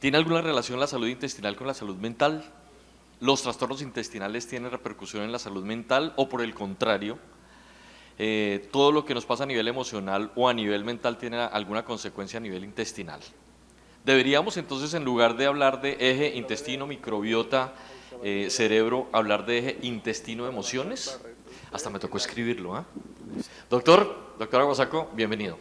¿Tiene alguna relación la salud intestinal con la salud mental? ¿Los trastornos intestinales tienen repercusión en la salud mental o por el contrario, todo lo que nos pasa a nivel emocional o a nivel mental tiene alguna consecuencia a nivel intestinal? Deberíamos entonces, en lugar de hablar de eje intestino, microbiota, cerebro, hablar de eje intestino, emociones. Hasta me tocó escribirlo, ¿ah? Doctor Aguasaco, bienvenido.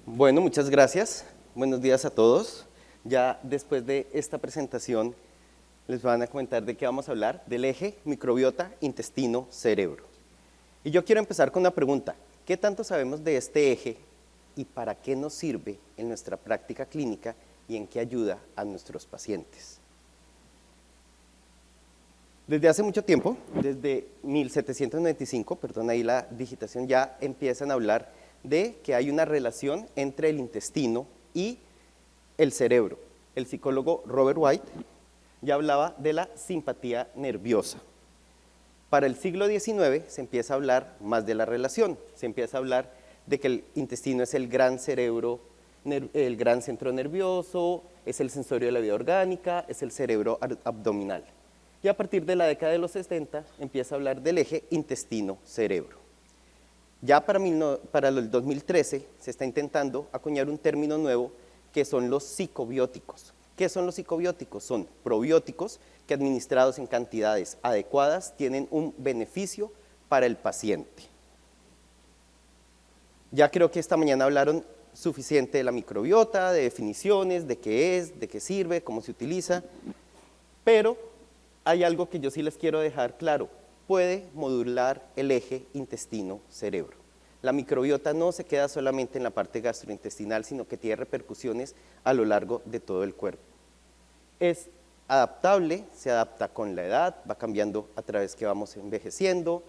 Bueno, muchas gracias. Buenos días a todos. Ya después de esta presentación les van a comentar de qué vamos a hablar, del eje microbiota, intestino, cerebro. Y yo quiero empezar con una pregunta. ¿Qué tanto sabemos de este eje y para qué nos sirve en nuestra práctica clínica y en qué ayuda a nuestros pacientes? Desde hace mucho tiempo, desde 1795, perdón, ahí la digitación, ya empiezan a hablar de que hay una relación entre el intestino y el cerebro. El psicólogo Robert White ya hablaba de la simpatía nerviosa. Para el siglo XIX se empieza a hablar más de la relación, se empieza a hablar de que el intestino es el gran cerebro, el gran centro nervioso, es el sensorio de la vida orgánica, es el cerebro abdominal. Y a partir de la década de los 70 empieza a hablar del eje intestino-cerebro. Ya para el 2013 se está intentando acuñar un término nuevo que son los psicobióticos. ¿Qué son los psicobióticos? Son probióticos que administrados en cantidades adecuadas tienen un beneficio para el paciente. Ya creo que esta mañana hablaron suficiente de la microbiota, de definiciones, de qué es, de qué sirve, cómo se utiliza, pero hay algo que yo sí les quiero dejar claro. Puede modular el eje intestino-cerebro. La microbiota no se queda solamente en la parte gastrointestinal, sino que tiene repercusiones a lo largo de todo el cuerpo. Es adaptable, se adapta con la edad, va cambiando a través que vamos envejeciendo,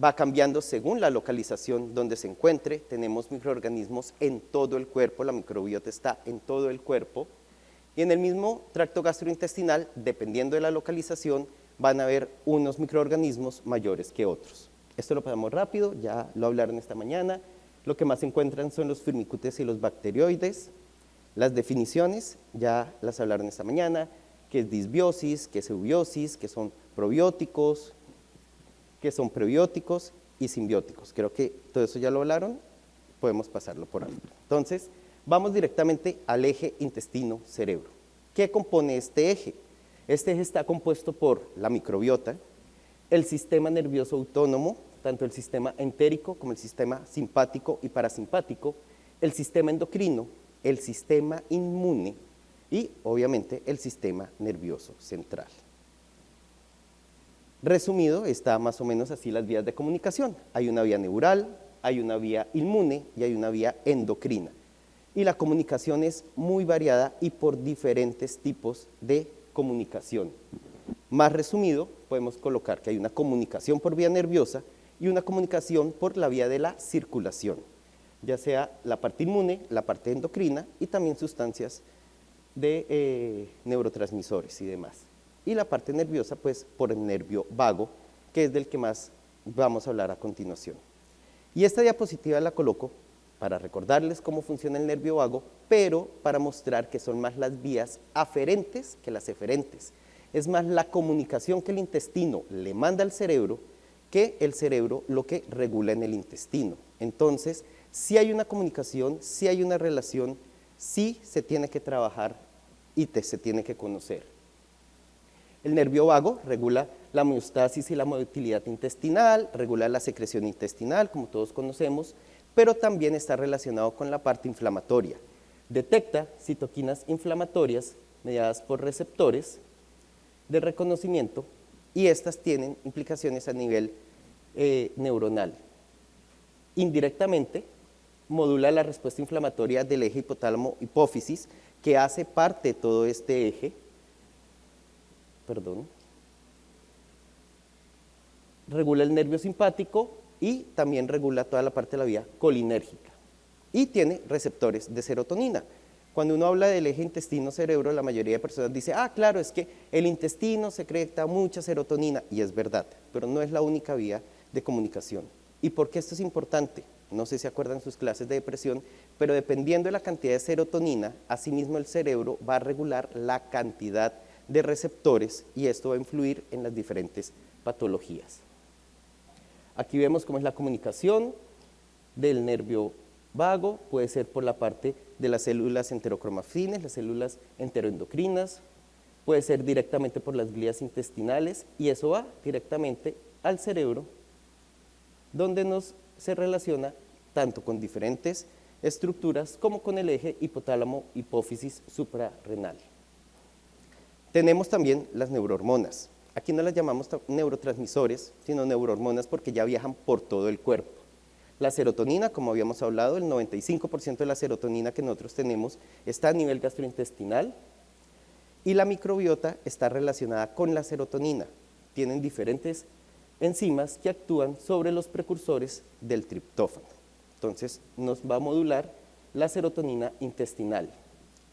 va cambiando según la localización donde se encuentre. Tenemos microorganismos en todo el cuerpo, la microbiota está en todo el cuerpo. Y en el mismo tracto gastrointestinal, dependiendo de la localización, van a haber unos microorganismos mayores que otros. Esto lo pasamos rápido, ya lo hablaron esta mañana. Lo que más se encuentran son los firmicutes y los bacterioides. Las definiciones ya las hablaron esta mañana, que es disbiosis, que es eubiosis, que son probióticos, que son prebióticos y simbióticos. Creo que todo eso ya lo hablaron, podemos pasarlo por alto. Entonces, vamos directamente al eje intestino-cerebro. ¿Qué compone este eje? Este eje está compuesto por la microbiota, el sistema nervioso autónomo, tanto el sistema entérico como el sistema simpático y parasimpático, el sistema endocrino, el sistema inmune y, obviamente, el sistema nervioso central. Resumido, está más o menos así las vías de comunicación. Hay una vía neural, hay una vía inmune y hay una vía endocrina. Y la comunicación es muy variada y por diferentes tipos de comunicación. Más resumido, podemos colocar que hay una comunicación por vía nerviosa y una comunicación por la vía de la circulación, ya sea la parte inmune, la parte endocrina y también sustancias de neurotransmisores y demás. Y la parte nerviosa, pues, por el nervio vago, que es del que más vamos a hablar a continuación. Y esta diapositiva la coloco para recordarles cómo funciona el nervio vago, pero para mostrar que son más las vías aferentes que las eferentes. Es más la comunicación que el intestino le manda al cerebro que el cerebro lo que regula en el intestino. Entonces, si hay una comunicación, si hay una relación, sí se tiene que trabajar y se tiene que conocer. El nervio vago regula la homeostasis y la motilidad intestinal, regula la secreción intestinal, como todos conocemos, pero también está relacionado con la parte inflamatoria. Detecta citoquinas inflamatorias mediadas por receptores de reconocimiento y estas tienen implicaciones a nivel neuronal. Indirectamente, modula la respuesta inflamatoria del eje hipotálamo-hipófisis, que hace parte de todo este eje. Regula el nervio simpático y también regula toda la parte de la vía colinérgica. Y tiene receptores de serotonina. Cuando uno habla del eje intestino-cerebro, la mayoría de personas dice, ah, claro, es que el intestino secreta mucha serotonina, y es verdad, pero no es la única vía de comunicación. ¿Y por qué esto es importante? No sé si acuerdan sus clases de depresión, pero dependiendo de la cantidad de serotonina, asimismo el cerebro va a regular la cantidad de receptores y esto va a influir en las diferentes patologías. Aquí vemos cómo es la comunicación del nervio vago, puede ser por la parte de las células enterocromafines, las células enteroendocrinas, puede ser directamente por las glías intestinales y eso va directamente al cerebro, donde se relaciona tanto con diferentes estructuras como con el eje hipotálamo-hipófisis suprarrenal. Tenemos también las neurohormonas. Aquí no las llamamos neurotransmisores, sino neurohormonas porque ya viajan por todo el cuerpo. La serotonina, como habíamos hablado, el 95% de la serotonina que nosotros tenemos está a nivel gastrointestinal y la microbiota está relacionada con la serotonina. Tienen diferentes enzimas que actúan sobre los precursores del triptófano. Entonces, nos va a modular la serotonina intestinal.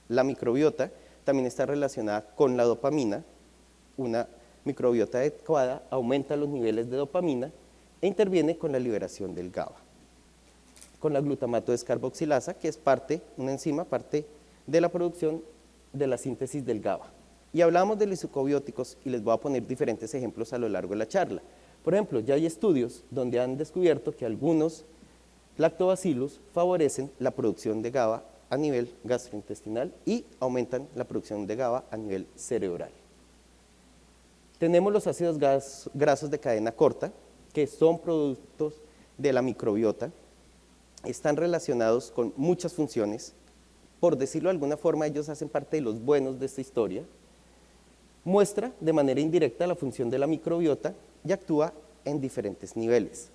La microbiota también está relacionada con la dopamina. Una microbiota adecuada aumenta los niveles de dopamina e interviene con la liberación del GABA. Con la glutamato descarboxilasa, que es una enzima, parte de la producción de la síntesis del GABA. Y hablamos de los isocobióticos y les voy a poner diferentes ejemplos a lo largo de la charla. Por ejemplo, ya hay estudios donde han descubierto que algunos lactobacillus favorecen la producción de GABA a nivel gastrointestinal y aumentan la producción de GABA a nivel cerebral. Tenemos los ácidos grasos de cadena corta, que son productos de la microbiota, están relacionados con muchas funciones. Por decirlo de alguna forma, ellos hacen parte de los buenos de esta historia. Muestra de manera indirecta la función de la microbiota y actúa en diferentes niveles,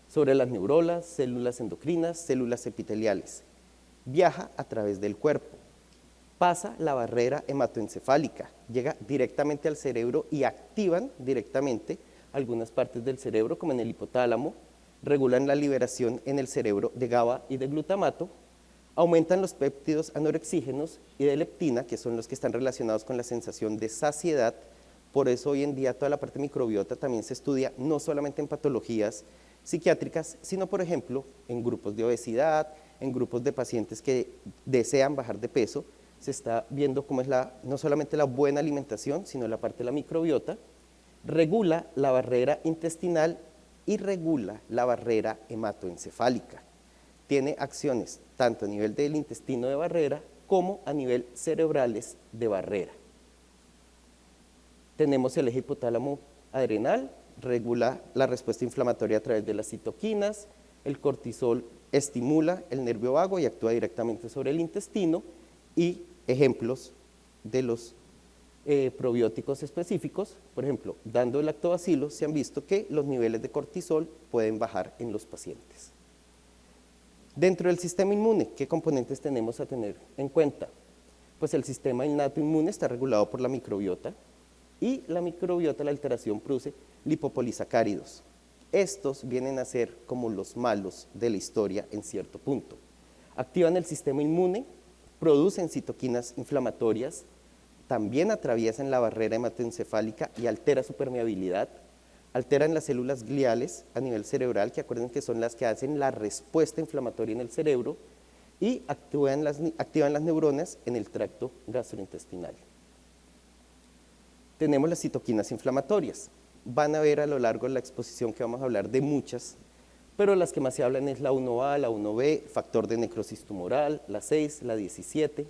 sobre las neuronas, células endocrinas, células epiteliales. Viaja a través del cuerpo, pasa la barrera hematoencefálica, llega directamente al cerebro y activan directamente algunas partes del cerebro, como en el hipotálamo, regulan la liberación en el cerebro de GABA y de glutamato, aumentan los péptidos anorexígenos y de leptina, que son los que están relacionados con la sensación de saciedad. Por eso hoy en día toda la parte microbiota también se estudia no solamente en patologías psiquiátricas, sino por ejemplo en grupos de obesidad, en grupos de pacientes que desean bajar de peso. Se está viendo cómo es no solamente la buena alimentación, sino la parte de la microbiota, regula la barrera intestinal y regula la barrera hematoencefálica. Tiene acciones tanto a nivel del intestino de barrera como a nivel cerebrales de barrera. Tenemos el eje hipotálamo adrenal, regula la respuesta inflamatoria a través de las citoquinas, el cortisol estimula el nervio vago y actúa directamente sobre el intestino, y ejemplos de los probióticos específicos, por ejemplo, dando el lactobacillus, se han visto que los niveles de cortisol pueden bajar en los pacientes. Dentro del sistema inmune, ¿qué componentes tenemos a tener en cuenta? Pues el sistema innato inmune está regulado por la microbiota, y la microbiota, la alteración, produce lipopolisacáridos. Estos vienen a ser como los malos de la historia en cierto punto. Activan el sistema inmune, producen citoquinas inflamatorias, también atraviesan la barrera hematoencefálica y altera su permeabilidad, alteran las células gliales a nivel cerebral, que acuerden que son las que hacen la respuesta inflamatoria en el cerebro, y activan las neuronas en el tracto gastrointestinal. Tenemos las citoquinas inflamatorias. Van a ver a lo largo de la exposición que vamos a hablar de muchas, pero las que más se hablan es la 1A, la 1B, factor de necrosis tumoral, la 6, la 17.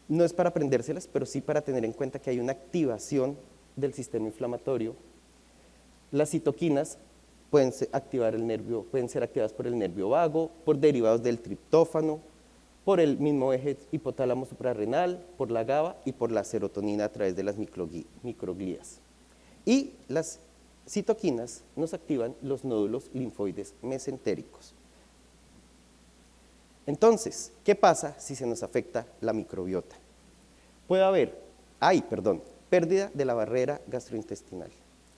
No es para aprendérselas, pero sí para tener en cuenta que hay una activación del sistema inflamatorio. Las citoquinas pueden ser activadas por el nervio vago, por derivados del triptófano, por el mismo eje hipotálamo suprarrenal, por la GABA y por la serotonina a través de las microglías. Y las citoquinas nos activan los nódulos linfoides mesentéricos. Entonces, ¿qué pasa si se nos afecta la microbiota? Hay pérdida de la barrera gastrointestinal.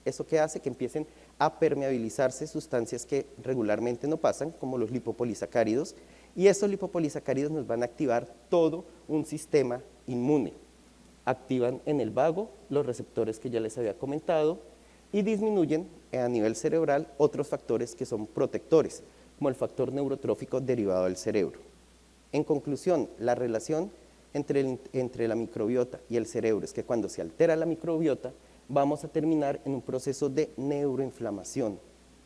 ¿Eso qué hace? Que empiecen a permeabilizarse sustancias que regularmente no pasan, como los lipopolisacáridos, y estos lipopolisacáridos nos van a activar todo un sistema inmune. Activan en el vago los receptores que ya les había comentado y disminuyen a nivel cerebral otros factores que son protectores, como el factor neurotrófico derivado del cerebro. En conclusión, la relación entre la microbiota y el cerebro es que cuando se altera la microbiota, vamos a terminar en un proceso de neuroinflamación.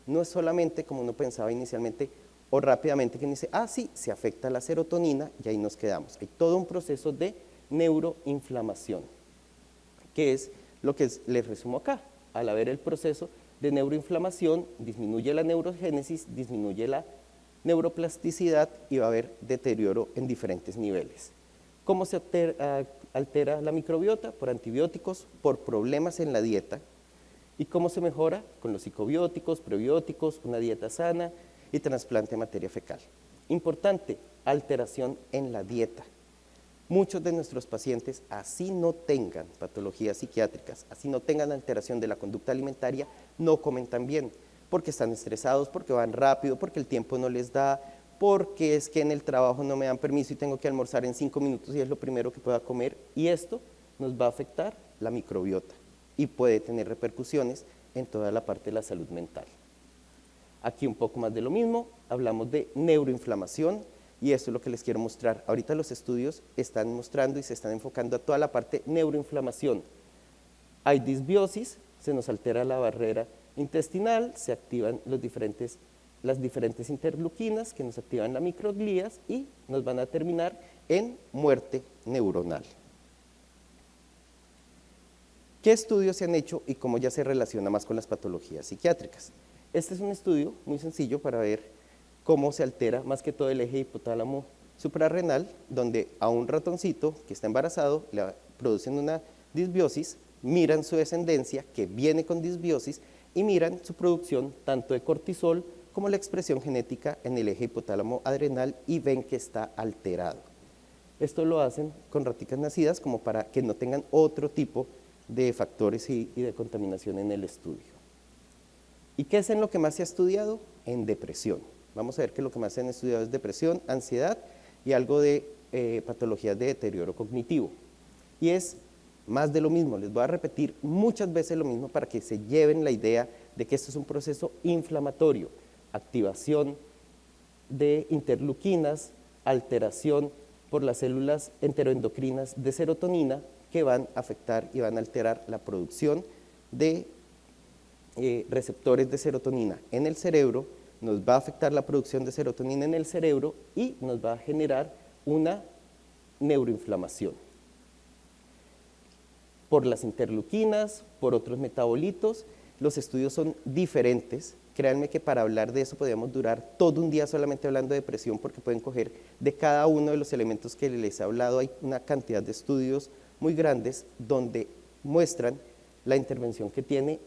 No es solamente como uno pensaba inicialmente o rápidamente que uno dice, sí, se afecta la serotonina y ahí nos quedamos. Hay todo un proceso de neuroinflamación, que es lo que les resumo acá. Al haber el proceso de neuroinflamación, disminuye la neurogénesis, disminuye la neuroplasticidad y va a haber deterioro en diferentes niveles. ¿Cómo se altera la microbiota? Por antibióticos, por problemas en la dieta. ¿Y cómo se mejora? Con los psicobióticos, prebióticos, una dieta sana y trasplante de materia fecal. Importante, alteración en la dieta. Muchos de nuestros pacientes, así no tengan patologías psiquiátricas, así no tengan alteración de la conducta alimentaria, no comen tan bien, porque están estresados, porque van rápido, porque el tiempo no les da, porque es que en el trabajo no me dan permiso y tengo que almorzar en 5 minutos y es lo primero que pueda comer, y esto nos va a afectar la microbiota y puede tener repercusiones en toda la parte de la salud mental. Aquí un poco más de lo mismo, hablamos de neuroinflamación y esto es lo que les quiero mostrar. Ahorita los estudios están mostrando y se están enfocando a toda la parte neuroinflamación. Hay disbiosis, se nos altera la barrera intestinal, se activan las diferentes interleuquinas que nos activan las microglías y nos van a terminar en muerte neuronal. ¿Qué estudios se han hecho y cómo ya se relaciona más con las patologías psiquiátricas? Este es un estudio muy sencillo para ver cómo se altera más que todo el eje hipotálamo suprarrenal, donde a un ratoncito que está embarazado le producen una disbiosis, miran su descendencia que viene con disbiosis y miran su producción tanto de cortisol como la expresión genética en el eje hipotálamo adrenal y ven que está alterado. Esto lo hacen con raticas nacidas como para que no tengan otro tipo de factores y de contaminación en el estudio. ¿Y qué es en lo que más se ha estudiado? En depresión. Vamos a ver que lo que más se han estudiado es depresión, ansiedad y algo de patologías de deterioro cognitivo. Y es más de lo mismo, les voy a repetir muchas veces lo mismo para que se lleven la idea de que esto es un proceso inflamatorio, activación de interleuquinas, alteración por las células enteroendocrinas de serotonina que van a afectar y van a alterar la producción de receptores de serotonina en el cerebro, nos va a afectar la producción de serotonina en el cerebro y nos va a generar una neuroinflamación. Por las interleuquinas, por otros metabolitos, los estudios son diferentes. Créanme que para hablar de eso podríamos durar todo un día solamente hablando de depresión porque pueden coger de cada uno de los elementos que les he hablado, hay una cantidad de estudios muy grandes donde muestran la intervención que tiene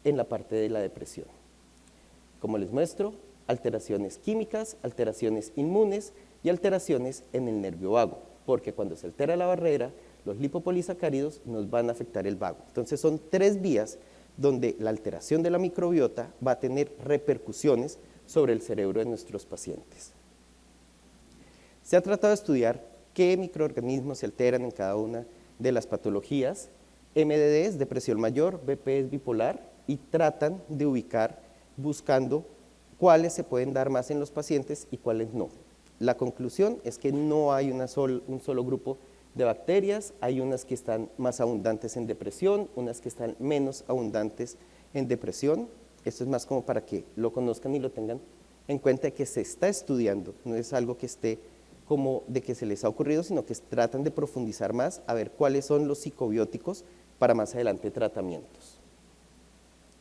en la parte de la depresión. Como les muestro, alteraciones químicas, alteraciones inmunes y alteraciones en el nervio vago, porque cuando se altera la barrera, los lipopolisacáridos nos van a afectar el vago. Entonces son 3 vías donde la alteración de la microbiota va a tener repercusiones sobre el cerebro de nuestros pacientes. Se ha tratado de estudiar qué microorganismos se alteran en cada una de las patologías. MDD es depresión mayor, BP es bipolar y tratan de ubicar buscando cuáles se pueden dar más en los pacientes y cuáles no. La conclusión es que no hay un solo grupo de bacterias, hay unas que están más abundantes en depresión, unas que están menos abundantes en depresión. Esto es más como para que lo conozcan y lo tengan en cuenta que se está estudiando, no es algo que esté como de que se les ha ocurrido, sino que tratan de profundizar más a ver cuáles son los psicobióticos para más adelante tratamientos.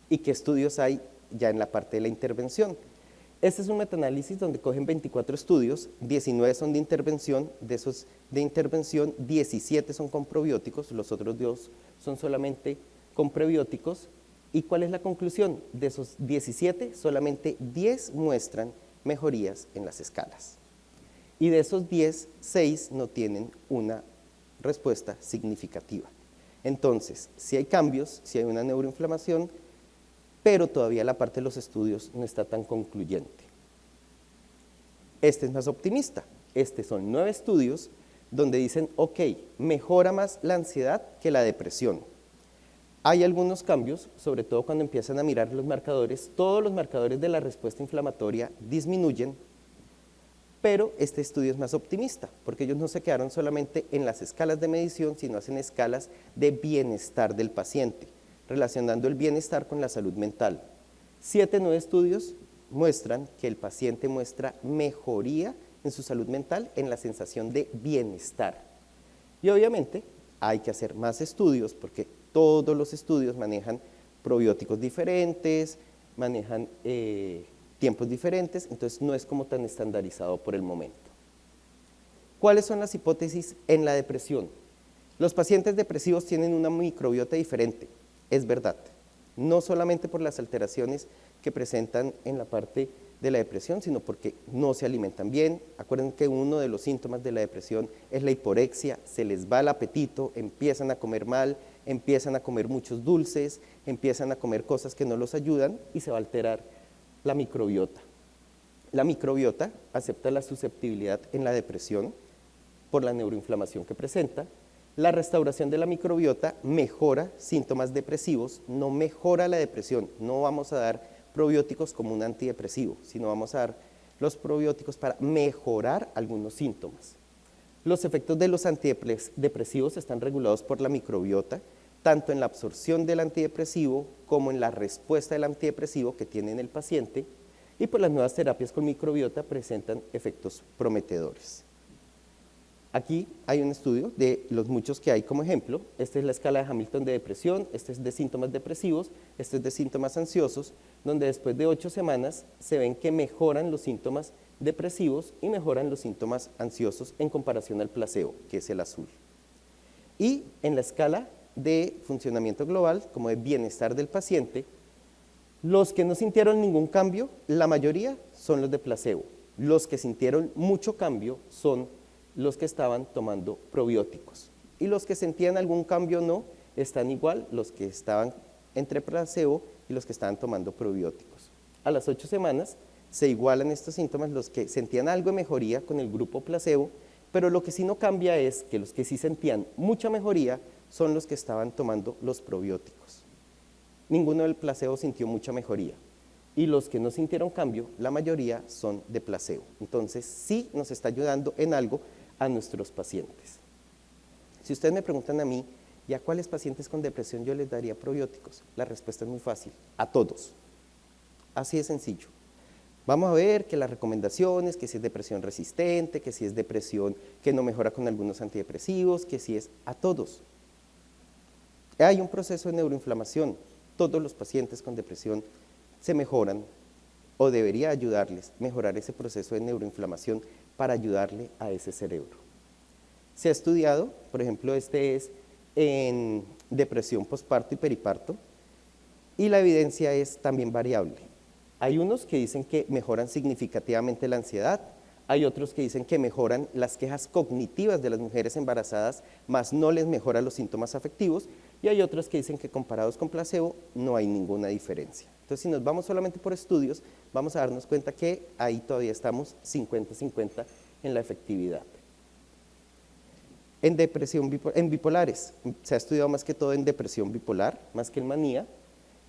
¿Y qué estudios hay ya en la parte de la intervención? Este es un metaanálisis donde cogen 24 estudios, 19 son de intervención, de esos de intervención 17 son con probióticos, los otros 2 son solamente con prebióticos. ¿Y cuál es la conclusión? De esos 17, solamente 10 muestran mejorías en las escalas. Y de esos 10, 6 no tienen una respuesta significativa. Entonces, si hay cambios, si hay una neuroinflamación, pero todavía la parte de los estudios no está tan concluyente. Este es más optimista. Estos son 9 estudios donde dicen, ok, mejora más la ansiedad que la depresión. Hay algunos cambios, sobre todo cuando empiezan a mirar los marcadores, todos los marcadores de la respuesta inflamatoria disminuyen, pero este estudio es más optimista, porque ellos no se quedaron solamente en las escalas de medición, sino hacen escalas de bienestar del paciente, relacionando el bienestar con la salud mental. 7 nuevos estudios muestran que el paciente muestra mejoría en su salud mental, en la sensación de bienestar. Y obviamente hay que hacer más estudios, porque todos los estudios manejan probióticos diferentes, manejan tiempos diferentes, entonces no es como tan estandarizado por el momento. ¿Cuáles son las hipótesis en la depresión? Los pacientes depresivos tienen una microbiota diferente, es verdad, no solamente por las alteraciones que presentan en la parte de la depresión, sino porque no se alimentan bien. Acuérdense que uno de los síntomas de la depresión es la hiporexia, se les va el apetito, empiezan a comer mal, empiezan a comer muchos dulces, empiezan a comer cosas que no los ayudan y se va a alterar la microbiota. La microbiota acepta la susceptibilidad en la depresión por la neuroinflamación que presenta. La restauración de la microbiota mejora síntomas depresivos, no mejora la depresión. No vamos a dar probióticos como un antidepresivo, sino vamos a dar los probióticos para mejorar algunos síntomas. Los efectos de los antidepresivos están regulados por la microbiota, tanto en la absorción del antidepresivo como en la respuesta del antidepresivo que tiene en el paciente, y pues las nuevas terapias con microbiota presentan efectos prometedores. Aquí hay un estudio de los muchos que hay como ejemplo. Esta es la escala de Hamilton de depresión, este es de síntomas depresivos, este es de síntomas ansiosos, donde después de 8 semanas se ven que mejoran los síntomas depresivos y mejoran los síntomas ansiosos en comparación al placebo, que es el azul. Y en la escala de funcionamiento global, como de bienestar del paciente, los que no sintieron ningún cambio, la mayoría son los de placebo. Los que sintieron mucho cambio son los que estaban tomando probióticos. Y los que sentían algún cambio no, están igual los que estaban entre placebo y los que estaban tomando probióticos. A las 8 semanas se igualan estos síntomas, los que sentían algo de mejoría con el grupo placebo, pero lo que sí no cambia es que los que sí sentían mucha mejoría son los que estaban tomando los probióticos. Ninguno del placebo sintió mucha mejoría. Y los que no sintieron cambio, la mayoría son de placebo. Entonces, sí nos está ayudando en algo a nuestros pacientes. Si ustedes me preguntan a mí, ¿y a cuáles pacientes con depresión yo les daría probióticos? La respuesta es muy fácil, a todos. Así de sencillo. Vamos a ver que las recomendaciones, que si es depresión resistente, que si es depresión que no mejora con algunos antidepresivos, que si es a todos. Hay un proceso de neuroinflamación. Todos los pacientes con depresión se mejoran o debería ayudarles mejorar ese proceso de neuroinflamación para ayudarle a ese cerebro. Se ha estudiado, por ejemplo, este es en depresión posparto y periparto, y la evidencia es también variable. Hay unos que dicen que mejoran significativamente la ansiedad, hay otros que dicen que mejoran las quejas cognitivas de las mujeres embarazadas, más no les mejora los síntomas afectivos, y hay otros que dicen que comparados con placebo no hay ninguna diferencia. Entonces, si nos vamos solamente por estudios, vamos a darnos cuenta que ahí todavía estamos 50-50 en la efectividad. En depresión, en bipolares, se ha estudiado más que todo en depresión bipolar, más que en manía,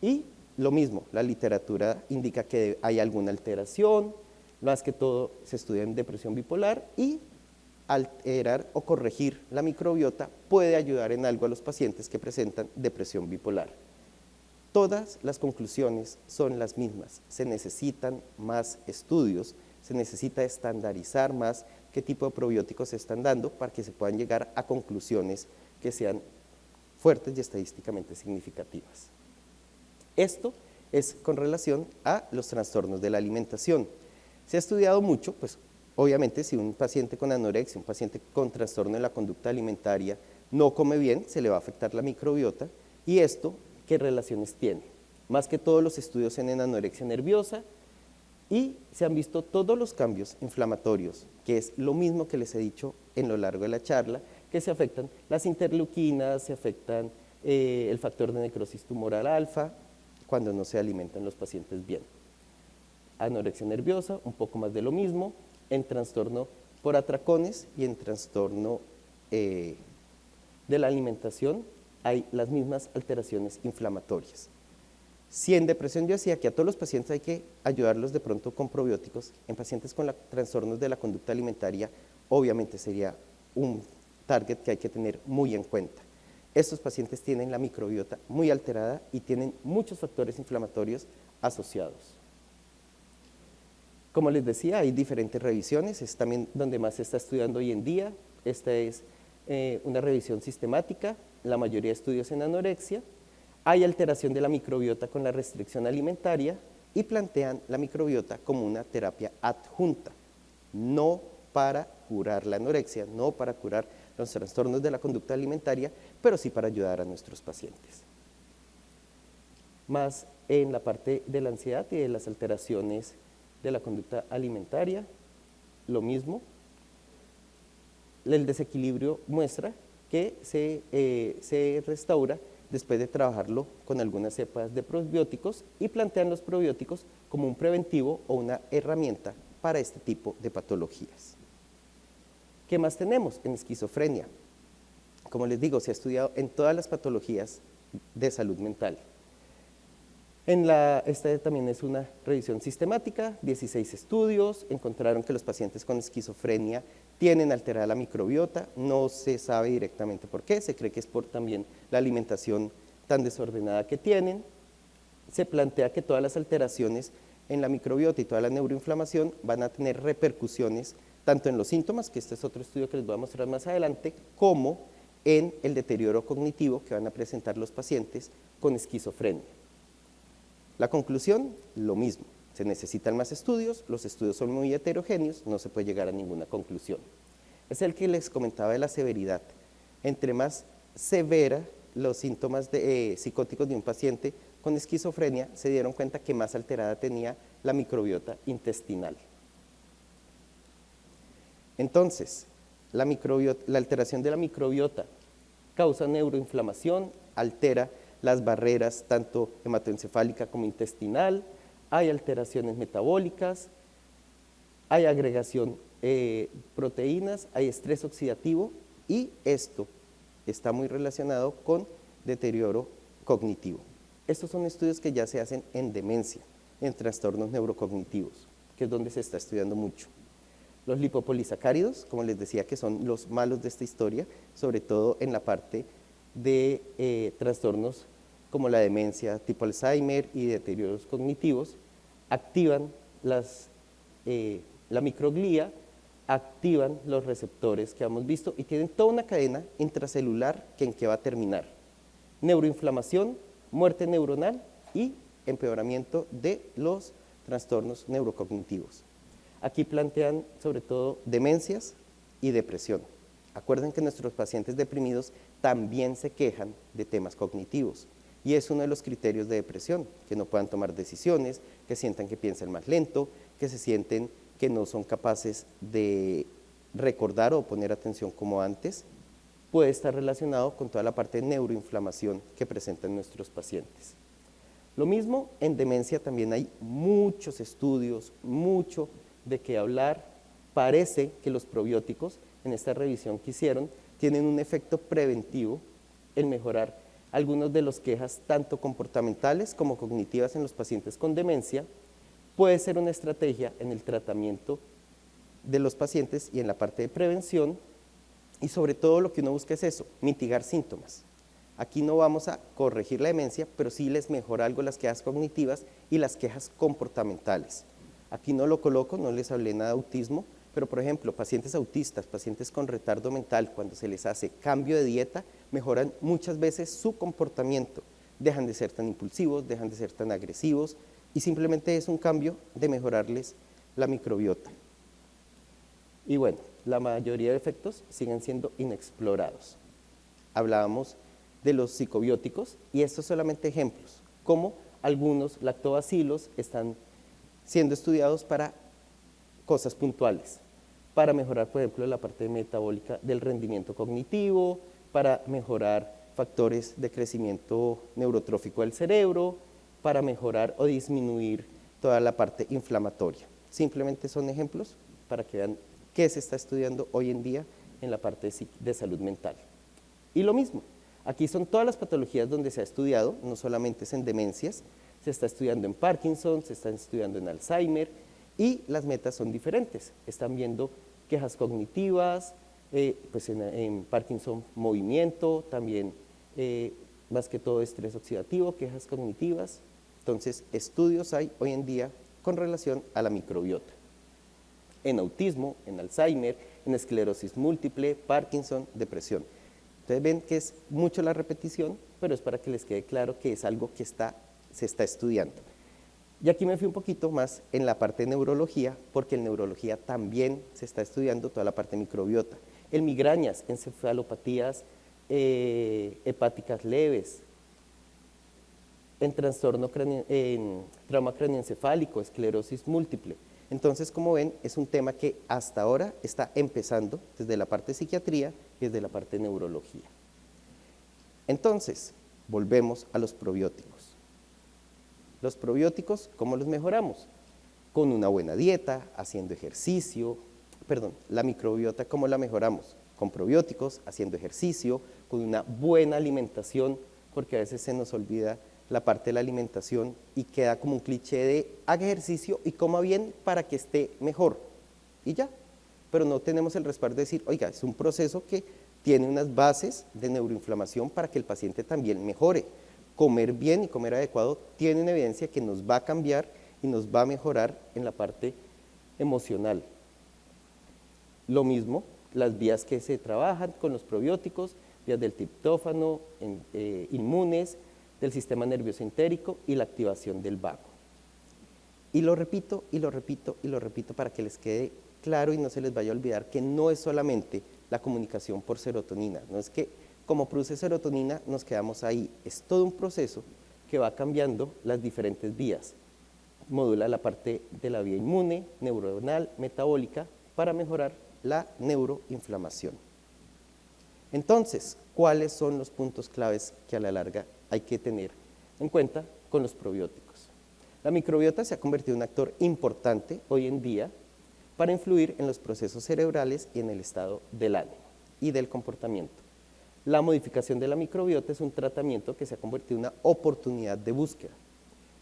y lo mismo, la literatura indica que hay alguna alteración, más que todo se estudia en depresión bipolar, y alterar o corregir la microbiota puede ayudar en algo a los pacientes que presentan depresión bipolar. Todas las conclusiones son las mismas, se necesitan más estudios, se necesita estandarizar más qué tipo de probióticos se están dando para que se puedan llegar a conclusiones que sean fuertes y estadísticamente significativas. Esto es con relación a los trastornos de la alimentación. Se ha estudiado mucho, pues obviamente si un paciente con anorexia, un paciente con trastorno de la conducta alimentaria no come bien, se le va a afectar la microbiota, y esto, ¿qué relaciones tiene? Más que todos los estudios en anorexia nerviosa, y se han visto todos los cambios inflamatorios, que es lo mismo que les he dicho en lo largo de la charla, que se afectan las interleuquinas, se afectan el factor de necrosis tumoral alfa, cuando no se alimentan los pacientes bien. Anorexia nerviosa, un poco más de lo mismo, en trastorno por atracones y en trastorno de la alimentación, hay las mismas alteraciones inflamatorias. Si en depresión yo decía que a todos los pacientes hay que ayudarlos de pronto con probióticos, en pacientes con trastornos de la conducta alimentaria, obviamente sería un target que hay que tener muy en cuenta. Estos pacientes tienen la microbiota muy alterada y tienen muchos factores inflamatorios asociados. Como les decía, hay diferentes revisiones, es también donde más se está estudiando hoy en día. Esta es una revisión sistemática, la mayoría de estudios en anorexia. Hay alteración de la microbiota con la restricción alimentaria y plantean la microbiota como una terapia adjunta, no para curar la anorexia, no para curar los trastornos de la conducta alimentaria, pero sí para ayudar a nuestros pacientes. Más en la parte de la ansiedad y de las alteraciones de la conducta alimentaria, lo mismo. El desequilibrio muestra que se restaura después de trabajarlo con algunas cepas de probióticos y plantean los probióticos como un preventivo o una herramienta para este tipo de patologías. ¿Qué más tenemos en esquizofrenia? Como les digo, se ha estudiado en todas las patologías de salud mental. Esta también es una revisión sistemática, 16 estudios, encontraron que los pacientes con esquizofrenia tienen alterada la microbiota, no se sabe directamente por qué, se cree que es por también la alimentación tan desordenada que tienen. Se plantea que todas las alteraciones en la microbiota y toda la neuroinflamación van a tener repercusiones tanto en los síntomas, que este es otro estudio que les voy a mostrar más adelante, como en el deterioro cognitivo que van a presentar los pacientes con esquizofrenia. La conclusión, lo mismo, se necesitan más estudios, los estudios son muy heterogéneos, no se puede llegar a ninguna conclusión. Es el que les comentaba de la severidad. Entre más severa los síntomas psicóticos de un paciente con esquizofrenia, se dieron cuenta que más alterada tenía la microbiota intestinal. Entonces, la alteración de la microbiota causa neuroinflamación, altera las barreras tanto hematoencefálica como intestinal, hay alteraciones metabólicas, hay agregación proteínas, hay estrés oxidativo y esto está muy relacionado con deterioro cognitivo. Estos son estudios que ya se hacen en demencia, en trastornos neurocognitivos, que es donde se está estudiando mucho. Los lipopolisacáridos, como les decía, que son los malos de esta historia, sobre todo en la parte de trastornos como la demencia tipo Alzheimer y deterioros cognitivos, activan la microglía, activan los receptores que hemos visto y tienen toda una cadena intracelular que en qué va a terminar. Neuroinflamación, muerte neuronal y empeoramiento de los trastornos neurocognitivos. Aquí plantean sobre todo demencias y depresión. Acuerden que nuestros pacientes deprimidos también se quejan de temas cognitivos y es uno de los criterios de depresión, que no puedan tomar decisiones, que sientan que piensan más lento, que se sienten que no son capaces de recordar o poner atención como antes, puede estar relacionado con toda la parte de neuroinflamación que presentan nuestros pacientes. Lo mismo en demencia también hay muchos estudios, mucho de qué hablar. Parece que los probióticos, en esta revisión que hicieron, tienen un efecto preventivo en mejorar algunas de las quejas tanto comportamentales como cognitivas en los pacientes con demencia. Puede ser una estrategia en el tratamiento de los pacientes y en la parte de prevención, y sobre todo lo que uno busca es eso, mitigar síntomas. Aquí no vamos a corregir la demencia, pero sí les mejora algo las quejas cognitivas y las quejas comportamentales. Aquí no lo coloco, no les hablé nada de autismo, pero por ejemplo, pacientes autistas, pacientes con retardo mental, cuando se les hace cambio de dieta, mejoran muchas veces su comportamiento. Dejan de ser tan impulsivos, dejan de ser tan agresivos y simplemente es un cambio de mejorarles la microbiota. Y bueno, la mayoría de efectos siguen siendo inexplorados. Hablábamos de los psicobióticos y estos solamente ejemplos, como algunos lactobacilos están siendo estudiados para cosas puntuales, para mejorar, por ejemplo, la parte metabólica del rendimiento cognitivo, para mejorar factores de crecimiento neurotrófico del cerebro, para mejorar o disminuir toda la parte inflamatoria. Simplemente son ejemplos para que vean qué se está estudiando hoy en día en la parte de salud mental. Y lo mismo, Aquí son todas las patologías donde se ha estudiado, no solamente es en demencias, se está estudiando en Parkinson, se está estudiando en Alzheimer, y las metas son diferentes. Están viendo quejas cognitivas, pues en Parkinson movimiento, también más que todo estrés oxidativo, quejas cognitivas. Entonces, estudios hay hoy en día con relación a la microbiota. En autismo, en Alzheimer, en esclerosis múltiple, Parkinson, depresión. Entonces ven que es mucho la repetición, pero es para que les quede claro que es algo que se está estudiando. Y aquí me fui un poquito más en la parte de neurología, porque en neurología también se está estudiando toda la parte de microbiota. En migrañas, encefalopatías hepáticas leves, en en trauma craneoencefálico, esclerosis múltiple. Entonces, como ven, es un tema que hasta ahora está empezando desde la parte de psiquiatría y desde la parte de neurología. Entonces, volvemos a los probióticos. Los probióticos, ¿cómo los mejoramos? Con una buena dieta, haciendo ejercicio. La microbiota, ¿cómo la mejoramos? Con probióticos, haciendo ejercicio, con una buena alimentación, porque a veces se nos olvida la parte de la alimentación y queda como un cliché de haga ejercicio y coma bien para que esté mejor, y ya. Pero no tenemos el respaldo de decir, oiga, es un proceso que tiene unas bases de neuroinflamación para que el paciente también mejore. Comer bien y comer adecuado tiene una evidencia que nos va a cambiar y nos va a mejorar en la parte emocional. Lo mismo, las vías que se trabajan con los probióticos, vías del triptófano, inmunes, del sistema nervioso entérico y la activación del vago. Y lo repito, y lo repito, y lo repito para que les quede claro y no se les vaya a olvidar que no es solamente la comunicación por serotonina, no es que como produce serotonina nos quedamos ahí, es todo un proceso que va cambiando las diferentes vías. Modula la parte de la vía inmune, neuronal, metabólica, para mejorar la neuroinflamación. Entonces, ¿cuáles son los puntos claves que a la larga hay que tener en cuenta con los probióticos? La microbiota se ha convertido en un actor importante hoy en día para influir en los procesos cerebrales y en el estado del ánimo y del comportamiento. La modificación de la microbiota es un tratamiento que se ha convertido en una oportunidad de búsqueda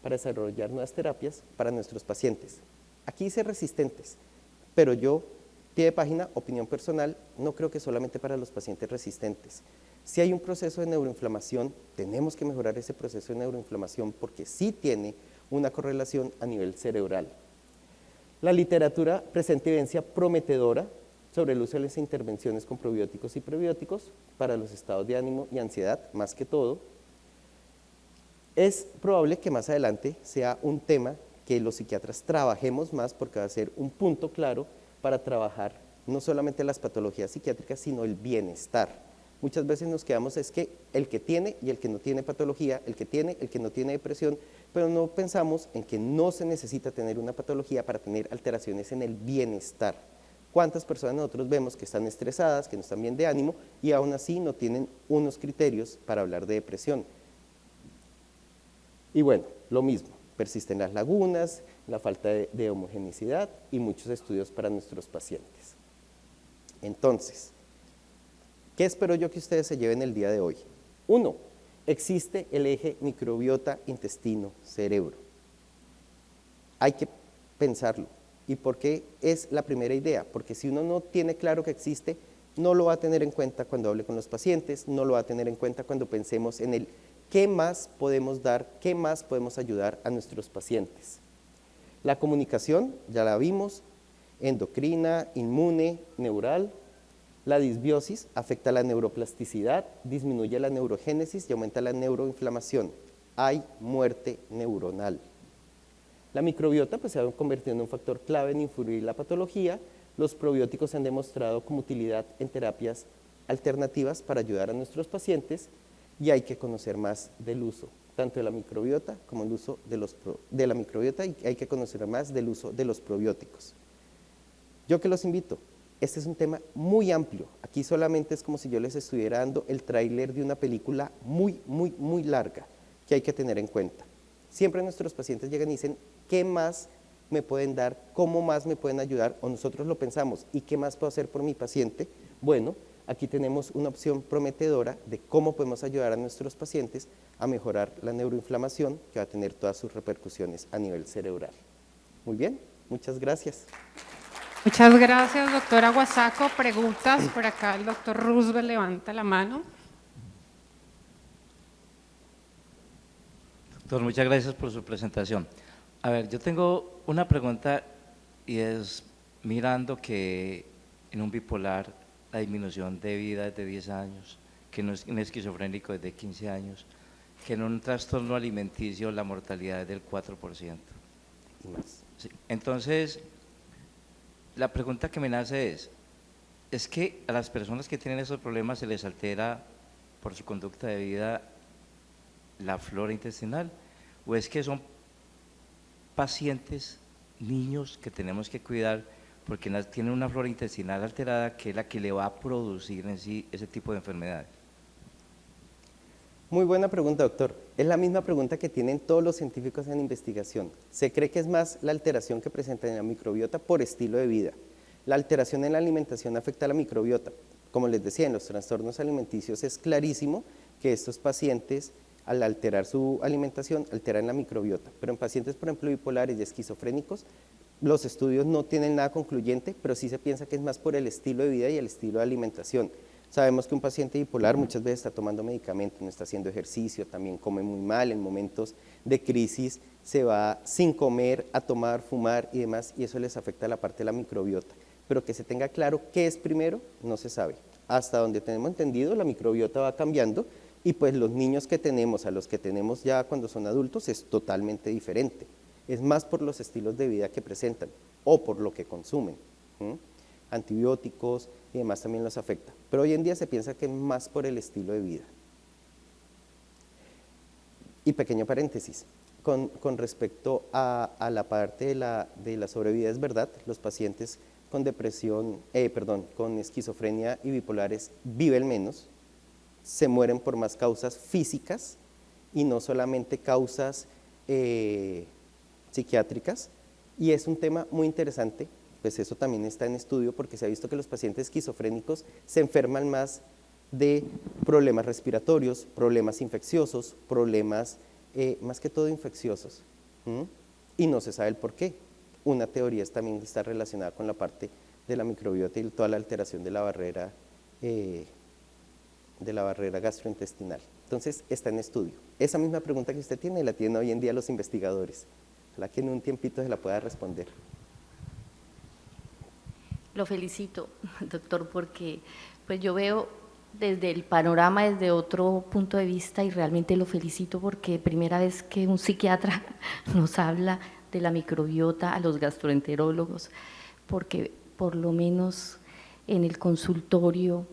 para desarrollar nuevas terapias para nuestros pacientes. Aquí hice resistentes, pero yo, pie de página, opinión personal, no creo que solamente para los pacientes resistentes. Si hay un proceso de neuroinflamación, tenemos que mejorar ese proceso de neuroinflamación porque sí tiene una correlación a nivel cerebral. La literatura presenta evidencia prometedora sobre el uso de las intervenciones con probióticos y prebióticos para los estados de ánimo y ansiedad, más que todo. Es probable que más adelante sea un tema que los psiquiatras trabajemos más porque va a ser un punto claro para trabajar no solamente las patologías psiquiátricas, sino el bienestar. Muchas veces nos quedamos es que el que tiene y el que no tiene patología, el que tiene, el que no tiene depresión, pero no pensamos en que no se necesita tener una patología para tener alteraciones en el bienestar. ¿Cuántas personas nosotros vemos que están estresadas, que no están bien de ánimo y aún así no tienen unos criterios para hablar de depresión? Y bueno, lo mismo, persisten las lagunas, la falta de homogeneidad y muchos estudios para nuestros pacientes. Entonces, ¿qué espero yo que ustedes se lleven el día de hoy? 1. Existe el eje microbiota-intestino-cerebro. Hay que pensarlo. ¿Y por qué es la primera idea? Porque si uno no tiene claro que existe, no lo va a tener en cuenta cuando hable con los pacientes, no lo va a tener en cuenta cuando pensemos en el qué más podemos dar, qué más podemos ayudar a nuestros pacientes. La comunicación, ya la vimos, endocrina, inmune, neural. La disbiosis afecta la neuroplasticidad, disminuye la neurogénesis y aumenta la neuroinflamación. Hay muerte neuronal. La microbiota pues, se ha convertido en un factor clave en influir en la patología. Los probióticos se han demostrado como utilidad en terapias alternativas para ayudar a nuestros pacientes y hay que conocer más del uso, tanto de la microbiota como el uso de la microbiota y hay que conocer más del uso de los probióticos. Yo que los invito. Este es un tema muy amplio. Aquí solamente es como si yo les estuviera dando el tráiler de una película muy larga que hay que tener en cuenta. Siempre nuestros pacientes llegan y dicen, ¿qué más me pueden dar? ¿Cómo más me pueden ayudar? O nosotros lo pensamos, ¿y qué más puedo hacer por mi paciente? Bueno, aquí tenemos una opción prometedora de cómo podemos ayudar a nuestros pacientes a mejorar la neuroinflamación que va a tener todas sus repercusiones a nivel cerebral. Muy bien, muchas gracias. Muchas gracias, doctora Guasaco. Preguntas por acá, el doctor Roosevelt levanta la mano. Doctor, muchas gracias por su presentación. A ver, yo tengo una pregunta y es mirando que en un bipolar la disminución de vida es de 10 años, que en un esquizofrénico es de 15 años, que en un trastorno alimenticio la mortalidad es del 4%. Y más. Sí. Entonces, la pregunta que me nace es que a las personas que tienen esos problemas se les altera por su conducta de vida la flora intestinal, o es que son pacientes, niños que tenemos que cuidar porque tienen una flora intestinal alterada que es la que le va a producir en sí ese tipo de enfermedades. Muy buena pregunta, doctor. Es la misma pregunta que tienen todos los científicos en investigación. Se cree que es más la alteración que presenta en la microbiota por estilo de vida. La alteración en la alimentación afecta a la microbiota. Como les decía, en los trastornos alimenticios es clarísimo que estos pacientes, al alterar su alimentación, alteran la microbiota. Pero en pacientes, por ejemplo, bipolares y esquizofrénicos, los estudios no tienen nada concluyente, pero sí se piensa que es más por el estilo de vida y el estilo de alimentación. Sabemos que un paciente bipolar muchas veces está tomando medicamentos, no está haciendo ejercicio, también come muy mal, en momentos de crisis se va sin comer a tomar, fumar y demás, y eso les afecta a la parte de la microbiota. Pero que se tenga claro qué es primero, no se sabe. Hasta donde tenemos entendido, la microbiota va cambiando y pues los niños que tenemos a los que tenemos ya cuando son adultos es totalmente diferente. Es más por los estilos de vida que presentan o por lo que consumen. Antibióticos y demás también los afecta. Pero hoy en día se piensa que es más por el estilo de vida. Y pequeño paréntesis, con respecto a la parte de la sobrevida, es verdad, los pacientes con con esquizofrenia y bipolares viven menos, se mueren por más causas físicas y no solamente causas psiquiátricas, y es un tema muy interesante, pues eso también está en estudio porque se ha visto que los pacientes esquizofrénicos se enferman más de problemas respiratorios, problemas infecciosos, problemas más que todo infecciosos, y no se sabe el por qué. Una teoría también está relacionada con la parte de la microbiota y toda la alteración de la barrera gastrointestinal. Entonces está en estudio. Esa misma pregunta que usted tiene la tienen hoy en día los investigadores. Ojalá que en un tiempito se la pueda responder. Lo felicito, doctor, porque pues yo veo desde el panorama, desde otro punto de vista, y realmente lo felicito porque primera vez que un psiquiatra nos habla de la microbiota a los gastroenterólogos, porque por lo menos en el consultorio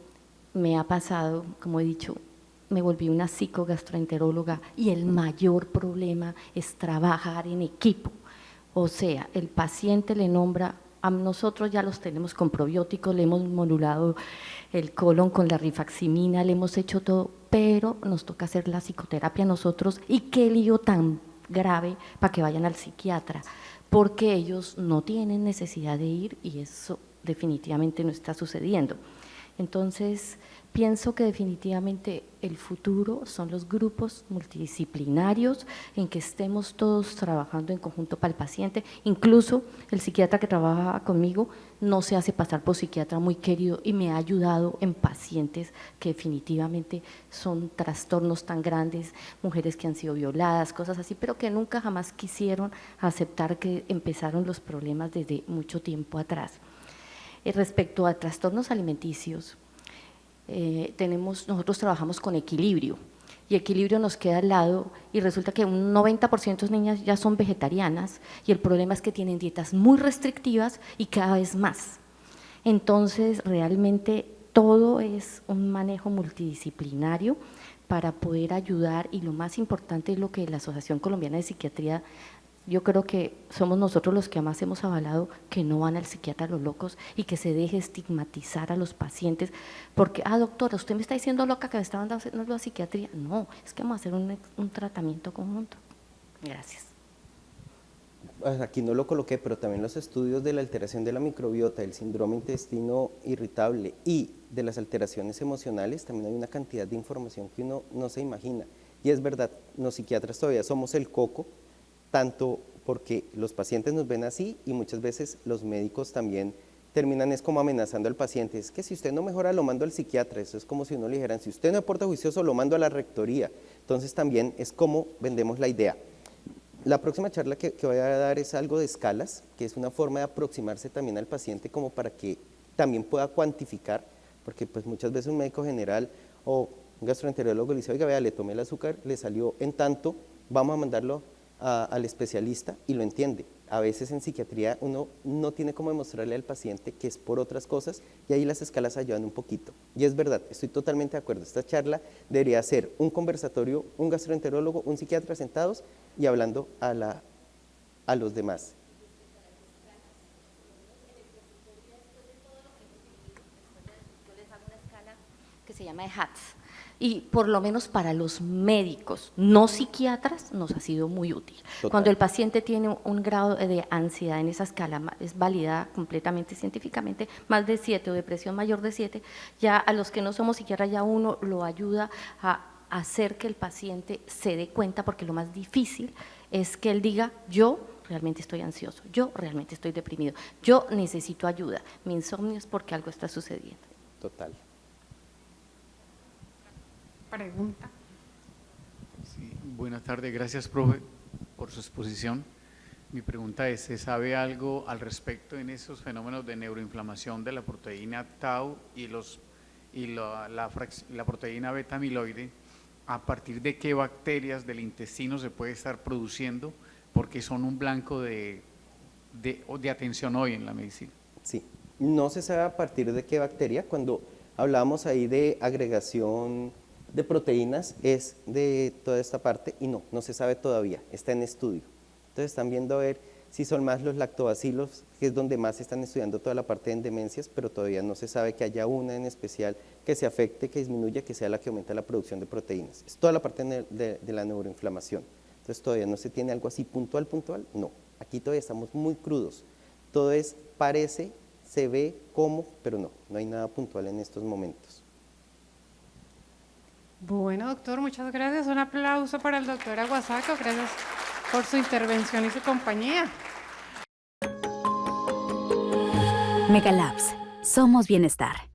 me ha pasado, como he dicho, me volví una psicogastroenteróloga y el mayor problema es trabajar en equipo. O sea, el paciente le nombra, a nosotros ya los tenemos con probióticos, le hemos modulado el colon con la rifaximina, le hemos hecho todo, pero nos toca hacer la psicoterapia nosotros, y qué lío tan grave para que vayan al psiquiatra, porque ellos no tienen necesidad de ir y eso definitivamente no está sucediendo. Entonces, pienso que definitivamente el futuro son los grupos multidisciplinarios en que estemos todos trabajando en conjunto para el paciente. Incluso el psiquiatra que trabaja conmigo no se hace pasar por psiquiatra, muy querido, y me ha ayudado en pacientes que definitivamente son trastornos tan grandes, mujeres que han sido violadas, cosas así, pero que nunca jamás quisieron aceptar que empezaron los problemas desde mucho tiempo atrás. Respecto a trastornos alimenticios, nosotros trabajamos con Equilibrio, y Equilibrio nos queda al lado y resulta que un 90% de niñas ya son vegetarianas y el problema es que tienen dietas muy restrictivas y cada vez más. Entonces realmente todo es un manejo multidisciplinario para poder ayudar, y lo más importante es lo que la Asociación Colombiana de Psiquiatría, yo creo que somos nosotros los que más hemos avalado que no van al psiquiatra los locos y que se deje estigmatizar a los pacientes, porque, doctora, usted me está diciendo loca que me está mandando a psiquiatría. No, es que vamos a hacer un tratamiento conjunto. Gracias. aquí no lo coloqué, pero también los estudios de la alteración de la microbiota, el síndrome intestino irritable y de las alteraciones emocionales, también hay una cantidad de información que uno no se imagina. Y es verdad, los psiquiatras todavía somos el coco, tanto porque los pacientes nos ven así y muchas veces los médicos también terminan es como amenazando al paciente, es que si usted no mejora lo mando al psiquiatra, eso es como si uno le dijeran, si usted no aporta juicioso lo mando a la rectoría, entonces también es como vendemos la idea. La próxima charla que voy a dar es algo de escalas, que es una forma de aproximarse también al paciente como para que también pueda cuantificar, porque pues muchas veces un médico general o un gastroenterólogo le dice, oiga, vea, le tomé el azúcar, le salió en tanto, vamos a mandarlo al especialista y lo entiende. A veces en psiquiatría uno no tiene cómo demostrarle al paciente que es por otras cosas y ahí las escalas ayudan un poquito. Y es verdad, estoy totalmente de acuerdo. Esta charla debería ser un conversatorio, un gastroenterólogo, un psiquiatra sentados y hablando a los demás. Yo les hago una escala que se llama de HATS y por lo menos para los médicos, no psiquiatras, nos ha sido muy útil. Total. Cuando el paciente tiene un grado de ansiedad en esa escala, es validada completamente científicamente, más de 7 o depresión mayor de 7, ya a los que no somos psiquiatras ya uno lo ayuda a hacer que el paciente se dé cuenta, porque lo más difícil es que él diga, yo realmente estoy ansioso, yo realmente estoy deprimido, yo necesito ayuda, mi insomnio es porque algo está sucediendo. Total. Pregunta. Sí, buenas tardes, gracias, profe, por su exposición. Mi pregunta es, ¿se sabe algo al respecto en esos fenómenos de neuroinflamación de la proteína tau y la proteína beta amiloide? ¿A partir de qué bacterias del intestino se puede estar produciendo? Porque son un blanco de atención hoy en la medicina. Sí, no se sabe a partir de qué bacteria. Cuando hablábamos ahí de agregación de proteínas es de toda esta parte y no se sabe todavía, está en estudio. Entonces están viendo a ver si son más los lactobacilos, que es donde más están estudiando toda la parte de demencias, pero todavía no se sabe que haya una en especial que se afecte, que disminuya, que sea la que aumenta la producción de proteínas. Es toda la parte de la neuroinflamación. Entonces todavía no se tiene algo así puntual, no. Aquí todavía estamos muy crudos. Todo es, parece, se ve, cómo, pero no hay nada puntual en estos momentos. Bueno, doctor, muchas gracias. Un aplauso para el doctor Aguasaco. Gracias por su intervención y su compañía. Megalabs. Somos bienestar.